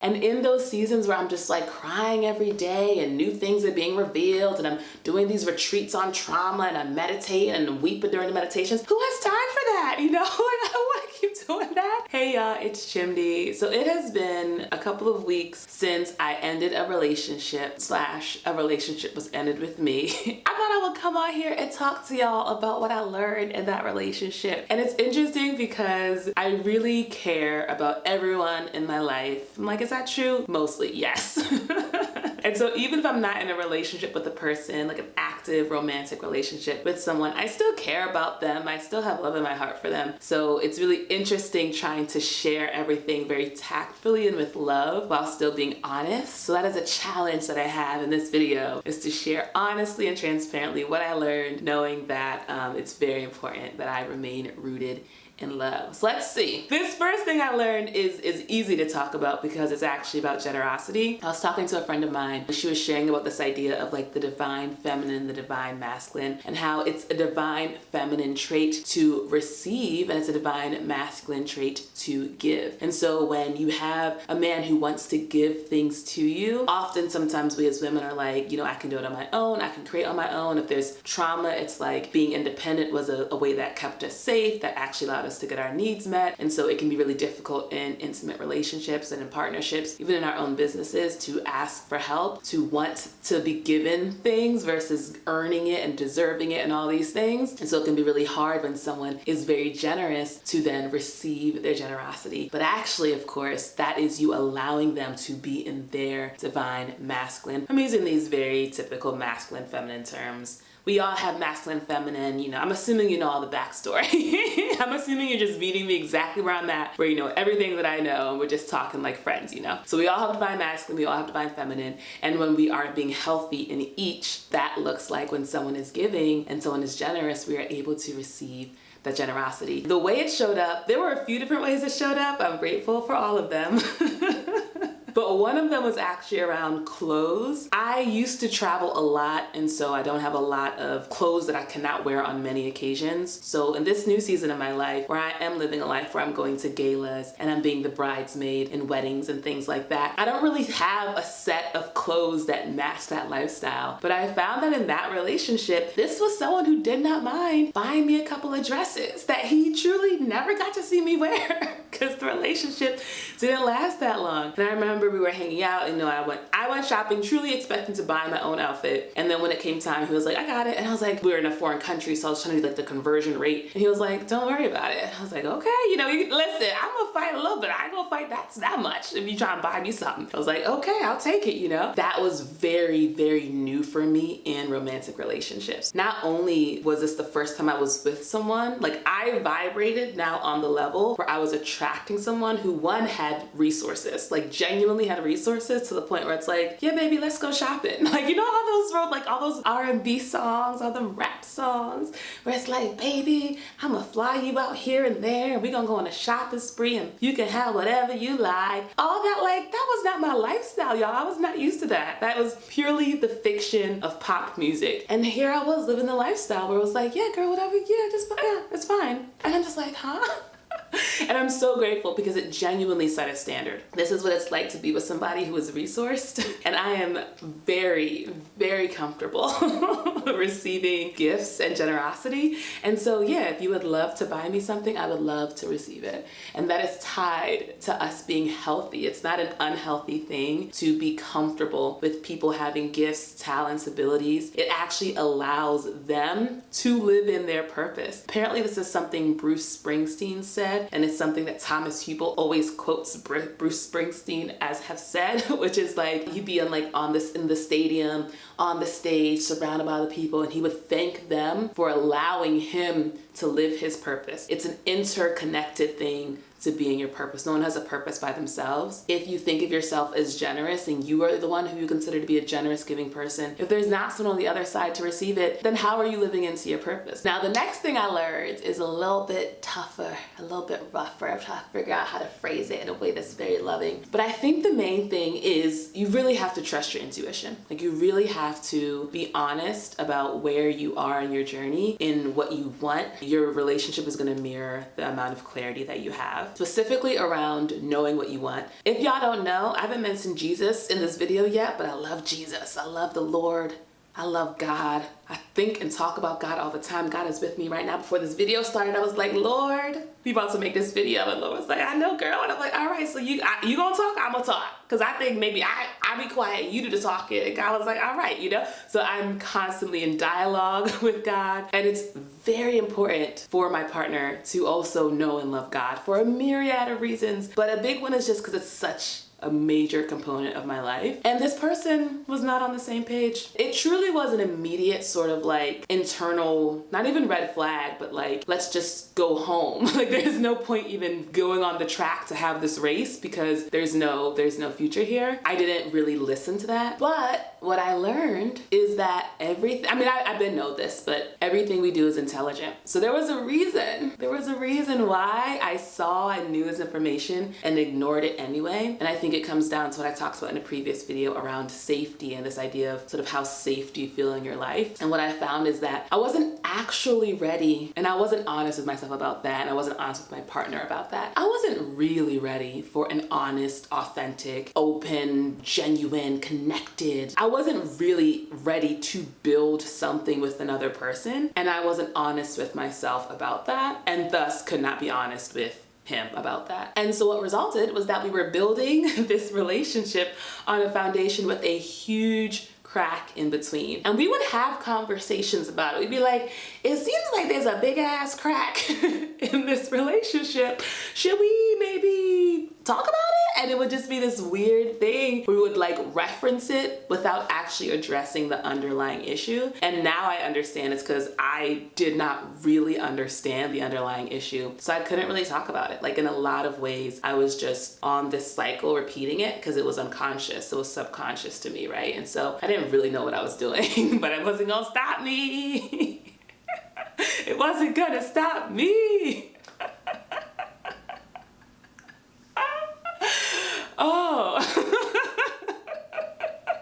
And in those seasons where I'm just like crying every day and new things are being revealed and I'm doing these retreats on trauma and I'm meditating and weeping during the meditations, who has time for that? You know, I don't want to keep doing that. Hey y'all, it's Chimdi. So it has been a couple of weeks since I ended a relationship / a relationship was ended with me. I thought I would come on here and talk to y'all about what I learned in that relationship. And it's interesting because I really care about everyone in my life. I'm like, is that true? Mostly, yes. And so even if I'm not in a relationship with a person, like an active romantic relationship with someone, I still care about them. I still have love in my heart for them. So it's really interesting trying to share everything very tactfully and with love while still being honest. So that is a challenge that I have in this video, is to share honestly and transparently what I learned, knowing that it's very important that I remain rooted in love. So let's see. This first thing I learned is easy to talk about because it's actually about generosity. I was talking to a friend of mine. She was sharing about this idea of like the divine feminine, the divine masculine, and how it's a divine feminine trait to receive and it's a divine masculine trait to give. And so when you have a man who wants to give things to you, often sometimes we as women are like, you know, I can do it on my own, I can create on my own. If there's trauma, it's like being independent was a way that kept us safe, that actually allowed us to get our needs met. And so it can be really difficult in intimate relationships and in partnerships, even in our own businesses, to ask for help, to want to be given things versus earning it and deserving it and all these things. And so it can be really hard when someone is very generous to then receive their generosity. But actually, of course, that is you allowing them to be in their divine masculine. I'm using these very typical masculine feminine terms. We all have masculine, feminine, you know, I'm assuming you know all the backstory. I'm assuming you're just meeting me exactly where I'm at, where you know everything that I know, and we're just talking like friends, you know. So we all have divine masculine, we all have divine feminine, and when we are being healthy in each, that looks like when someone is giving and someone is generous, we are able to receive that generosity. The way it showed up, there were a few different ways it showed up. I'm grateful for all of them. But one of them was actually around clothes. I used to travel a lot, and so I don't have a lot of clothes that I cannot wear on many occasions. So in this new season of my life, where I am living a life where I'm going to galas and I'm being the bridesmaid in weddings and things like that, I don't really have a set of clothes that match that lifestyle. But I found that in that relationship, this was someone who did not mind buying me a couple of dresses that he truly never got to see me wear because the relationship didn't last that long. And I remember we were hanging out, and you know, I went shopping truly expecting to buy my own outfit. And then when it came time, he was like, I got it. And I was like, we were in a foreign country, so I was trying to do like the conversion rate. And he was like, don't worry about it. I was like, okay, you know, listen, I'm gonna fight a little bit. I ain't gonna fight that much if you try and buy me something. I was like, okay, I'll take it, you know. That was very, very new for me in romantic relationships. Not only was this the first time I was with someone, like I vibrated now on the level where I was attracting someone who, one, had resources, like genuinely had resources, to the point where it's like, yeah, baby, let's go shopping. Like, you know, all those R&B songs, all them rap songs, where it's like, baby, I'm gonna fly you out here and there, and we're gonna go on a shopping spree, and you can have whatever you like. All that, like, that was not my lifestyle, y'all. I was not used to that. That was purely the fiction of pop music. And here I was living the lifestyle where it was like, yeah, girl, whatever, yeah, it's fine. And I'm just like, huh? And I'm so grateful because it genuinely set a standard. This is what it's like to be with somebody who is resourced. And I am very, very comfortable receiving gifts and generosity. And so, yeah, if you would love to buy me something, I would love to receive it. And that is tied to us being healthy. It's not an unhealthy thing to be comfortable with people having gifts, talents, abilities. It actually allows them to live in their purpose. Apparently, this is something Bruce Springsteen said, and it's something that Thomas Hubel always quotes Bruce Springsteen as have said, which is like, he'd be in the stadium, on the stage, surrounded by the people, and he would thank them for allowing him to live his purpose. It's an interconnected thing to being your purpose. No one has a purpose by themselves. If you think of yourself as generous and you are the one who you consider to be a generous giving person, if there's not someone on the other side to receive it, then how are you living into your purpose? Now, the next thing I learned is a little bit tougher, a little bit rougher. I'm trying to figure out how to phrase it in a way that's very loving. But I think the main thing is you really have to trust your intuition. Like, you really have to be honest about where you are in your journey, in what you want. Your relationship is going to mirror the amount of clarity that you have. have, specifically around knowing what you want. If y'all don't know, I haven't mentioned Jesus in this video yet, but I love Jesus. I love the Lord. I love God. I think and talk about God all the time. God is with me right now. Before this video started, I was like, Lord, we about to make this video. And Lord was like, I know, girl. And I'm like, all right, so you gonna talk? I'm gonna talk. Because I think maybe I be quiet, you do the talking. And God was like, all right, you know? So I'm constantly in dialogue with God. And it's very important for my partner to also know and love God for a myriad of reasons. But a big one is just because it's such a major component of my life. And this person was not on the same page. It truly was an immediate sort of like internal, not even red flag, but like, let's just go home. Like there's no point even going on the track to have this race because there's no future here. I didn't really listen to that. But what I learned is that everything, I mean, I've been know this, but everything we do is intelligent. So there was a reason. There was a reason why I knew this information and ignored it anyway. And I think it comes down to what I talked about in a previous video around safety and this idea of sort of how safe do you feel in your life. And what I found is that I wasn't actually ready, and I wasn't honest with myself about that, and I wasn't honest with my partner about that. I wasn't really ready for an honest, authentic, open, genuine, connected. I wasn't really ready to build something with another person, and I wasn't honest with myself about that, and thus could not be honest with him about that. And so what resulted was that we were building this relationship on a foundation with a huge crack in between. And we would have conversations about it. We'd be like, it seems like there's a big ass crack in this relationship. Should we maybe talk about it? And it would just be this weird thing. We would like reference it without actually addressing the underlying issue. And now I understand it's because I did not really understand the underlying issue. So I couldn't really talk about it. Like in a lot of ways, I was just on this cycle repeating it because it was unconscious. It was subconscious to me, right? And so I didn't really know what I was doing, but it wasn't gonna stop me. It wasn't gonna stop me. Oh.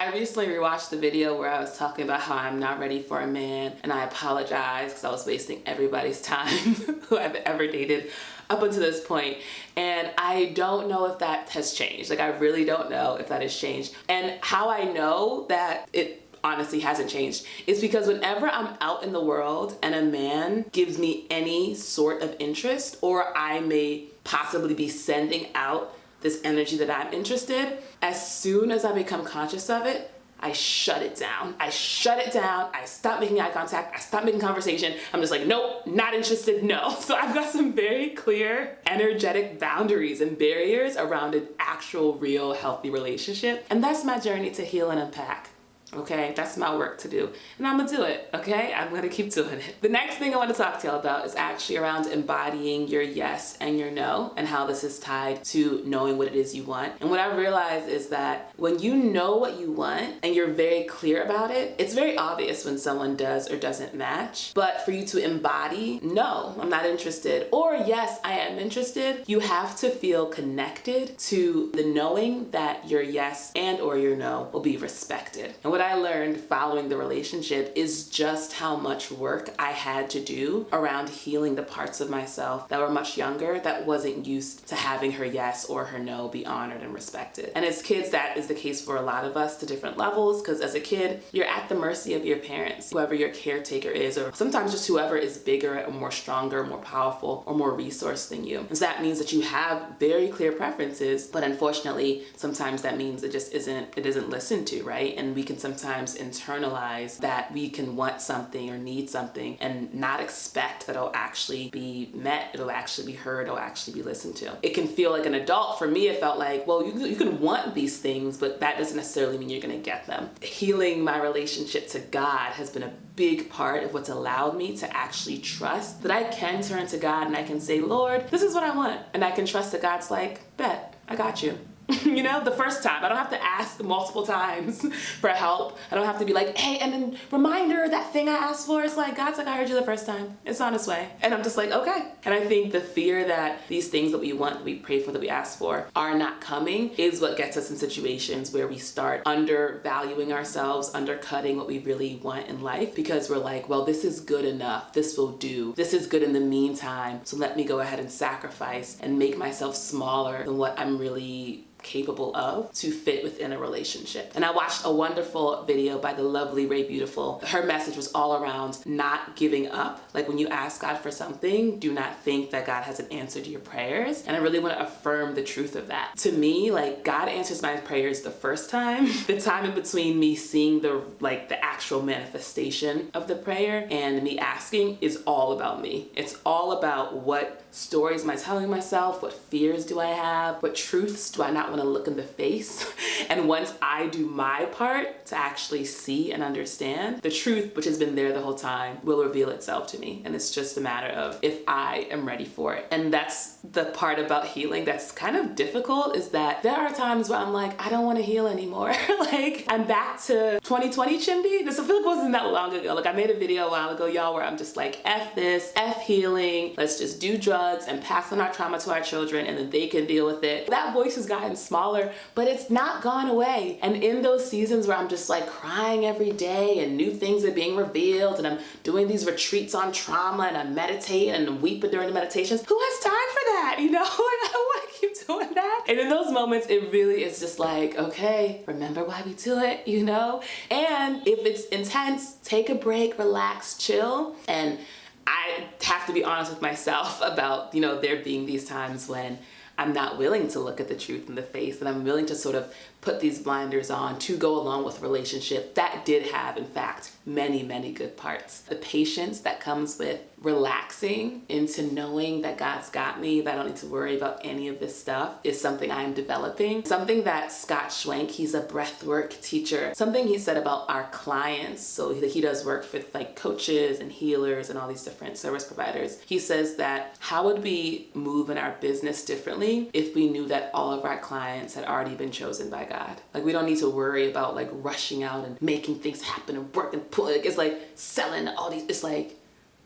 I recently rewatched the video where I was talking about how I'm not ready for a man, and I apologize because I was wasting everybody's time who I've ever dated up until this point. And I don't know if that has changed. Like I really don't know if that has changed. And how I know that it honestly hasn't changed is because whenever I'm out in the world and a man gives me any sort of interest, or I may possibly be sending out this energy that I'm interested, as soon as I become conscious of it, I shut it down. I shut it down. I stop making eye contact. I stop making conversation. I'm just like, nope, not interested, no. So I've got some very clear energetic boundaries and barriers around an actual, real, healthy relationship. And that's my journey to heal and unpack. Okay, that's my work to do, and I'm gonna do it. Okay, I'm gonna keep doing it. The next thing I want to talk to y'all about is actually around embodying your yes and your no, and how this is tied to knowing what it is you want. And what I realized is that when you know what you want and you're very clear about it, it's very obvious when someone does or doesn't match. But for you to embody, no, I'm not interested, or yes, I am interested, you have to feel connected to the knowing that your yes and or your no will be respected. And what I learned following the relationship is just how much work I had to do around healing the parts of myself that were much younger that wasn't used to having her yes or her no be honored and respected. And as kids, that is the case for a lot of us to different levels, because as a kid, you're at the mercy of your parents, whoever your caretaker is, or sometimes just whoever is bigger or more stronger, more powerful, or more resourced than you. And so that means that you have very clear preferences, but unfortunately, sometimes that means it isn't listened to, right? And we can sometimes internalize that we can want something or need something and not expect that it'll actually be met, it'll actually be heard, it'll actually be listened to. It can feel like an adult. For me, it felt like, well, you can want these things, but that doesn't necessarily mean you're gonna get them. Healing my relationship to God has been a big part of what's allowed me to actually trust that I can turn to God and I can say, Lord, this is what I want. And I can trust that God's like, bet, I got you. You know, the first time. I don't have to ask multiple times for help. I don't have to be like, hey, and then reminder, that thing I asked for is like, God's like, I heard you the first time. It's on its way. And I'm just like, okay. And I think the fear that these things that we want, that we pray for, that we ask for are not coming is what gets us in situations where we start undervaluing ourselves, undercutting what we really want in life, because we're like, well, this is good enough. This will do. This is good in the meantime. So let me go ahead and sacrifice and make myself smaller than what I'm really capable of to fit within a relationship. And I watched a wonderful video by the lovely Ray Beautiful. Her message was all around not giving up. Like, when you ask God for something, do not think that God hasn't answered your prayers. And I really want to affirm the truth of that. To me, like, God answers my prayers the first time. The time in between me seeing the actual manifestation of the prayer and me asking is all about me. It's all about what stories am I telling myself? What fears do I have? What truths do I not want to look in the face? And once I do my part to actually see and understand, the truth, which has been there the whole time, will reveal itself to me. And it's just a matter of if I am ready for it. And that's the part about healing that's kind of difficult, is that there are times where I'm like, I don't want to heal anymore. Like, I'm back to 2020 Chimdi. This, I feel like, wasn't that long ago. Like, I made a video a while ago, y'all, where I'm just like, F this, F healing. Let's just do drugs and pass on our trauma to our children, and then they can deal with it. That voice has gotten smaller, but it's not gone away. And in those seasons where I'm just like crying every day and new things are being revealed, and I'm doing these retreats on trauma, and I'm meditating and weeping during the meditations, who has time for that? You know, like, I don't want to keep doing that. And in those moments, it really is just like, okay, remember why we do it, you know? And if it's intense, take a break, relax, chill. And I have to be honest with myself about, you know, there being these times when I'm not willing to look at the truth in the face, and I'm willing to sort of put these blinders on to go along with a relationship that did have, in fact, many, many good parts. The patience that comes with relaxing into knowing that God's got me, that I don't need to worry about any of this stuff, is something I'm developing. Something that Scott Schwenk, he's a breathwork teacher, something he said about our clients. So he does work with like coaches and healers and all these different service providers. He says that how would we move in our business differently if we knew that all of our clients had already been chosen by God? Like, we don't need to worry about like rushing out and making things happen and work and pull. Like, it's like selling all these, it's like,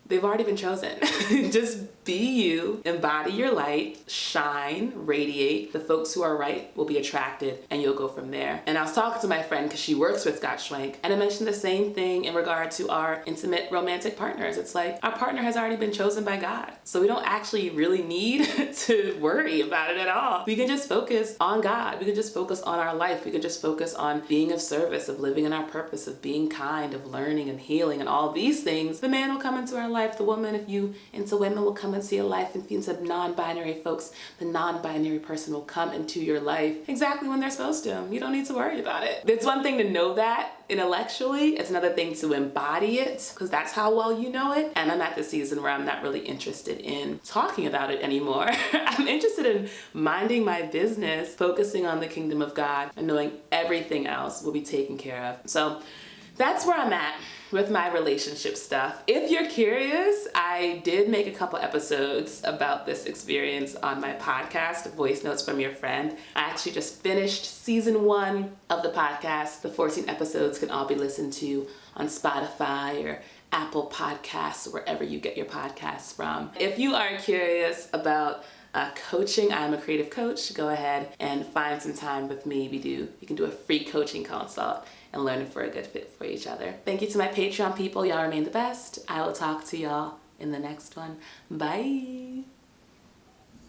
they've already been chosen. Just be you, embody your light, shine, radiate. The folks who are right will be attracted, and you'll go from there. And I was talking to my friend, because she works with Scott Schwenk, and I mentioned the same thing in regard to our intimate romantic partners. It's like, our partner has already been chosen by God. So we don't actually really need to worry about it at all. We can just focus on God. We can just focus on our life. We can just focus on being of service, of living in our purpose, of being kind, of learning and healing and all these things. The man will come into our life. The woman, if you into women, will come into your life. And if you into non-binary folks, the non-binary person will come into your life exactly when they're supposed to. You don't need to worry about it. It's one thing to know that intellectually. It's another thing to embody it, because that's how well you know it. And I'm at the season where I'm not really interested in talking about it anymore. I'm interested in minding my business, focusing on the kingdom of God, and knowing everything else will be taken care of. So that's where I'm at with my relationship stuff. If you're curious, I did make a couple episodes about this experience on my podcast, Voice Notes from Your Friend. I actually just finished season 1 of the podcast. The 14 episodes can all be listened to on Spotify or Apple Podcasts, or wherever you get your podcasts from. If you are curious about coaching, I'm a creative coach. Go ahead and find some time with me. You can do a free coaching consult and learn if we're a good fit for each other. Thank you to my Patreon people. Y'all remain the best. I will talk to y'all in the next one. Bye.